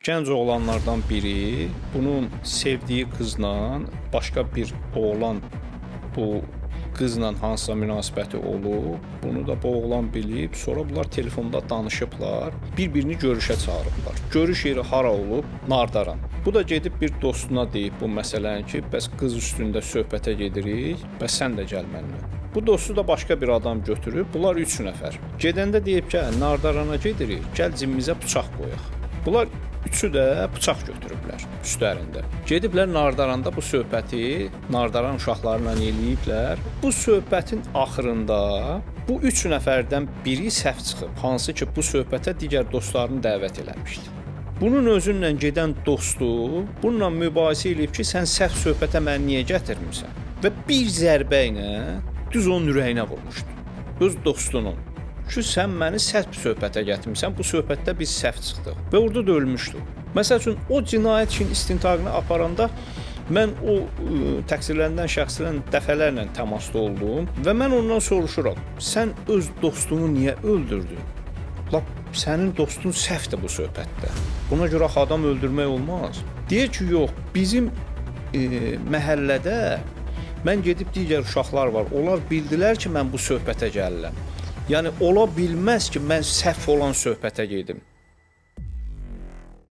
Gənc oğlanlardan biri bunun sevdiyi qızla başqa bir oğlan bu qızla hansısa münasibəti olub, bunu da bu oğlan bilib, sonra bunlar telefonda danışıblar, bir-birini görüşə çağırıblar. Görüş yeri hara olub? Nardaran. Bu da gedib bir dostuna deyib bu məsələni ki, bəs qız üstündə söhbətə gedirik, bəs sən də gəl mənimlə. Bu dostu da başqa bir adam götürüb, bunlar 3 nəfər. Gedəndə deyib ki, Nardarana gedirik, gəl cibimizə bıçaq qoyaq. Bunlar üçü də bıçaq götürüblər üstlərində. Gediblər Nardaranda bu söhbəti Nardaran uşaqlarla eləyiblər. Bu söhbətin axırında bu 3 nəfərdən biri səhv çıxıb, hansı ki bu söhbətə digər dostlarını dəvət eləmişdi. Bunun özünlə gedən dostu bununla mübahisə eləyib ki, sən səhv söhbətə məni niyə gətirmisən? Və bir zərbə ilə düz onun ürəyinə vurmuşdu. Öz dostunun. Ki, sən məni səhv söhbətə gətirmisən, bu söhbətdə biz səhv çıxdıq. Və orada da ölmüşdü. Məsəl üçün, o cinayət işin istintaqını aparanda mən o təqsirləndirilən şəxslə dəfələrlə təmasda oldum və mən ondan soruşuram, sən öz dostunu niyə öldürdün? Lap sənin dostun səhvdir bu söhbətdə. Buna görə adam öldürmək olmaz. Deyir ki, yox, bizim məhəllədə mən gedib digər uşaqlar var. Onlar bildilər ki, mən bu söhbətə gəlirəm. Yəni, ola bilməz ki, mən səhv olan söhbətə gedim.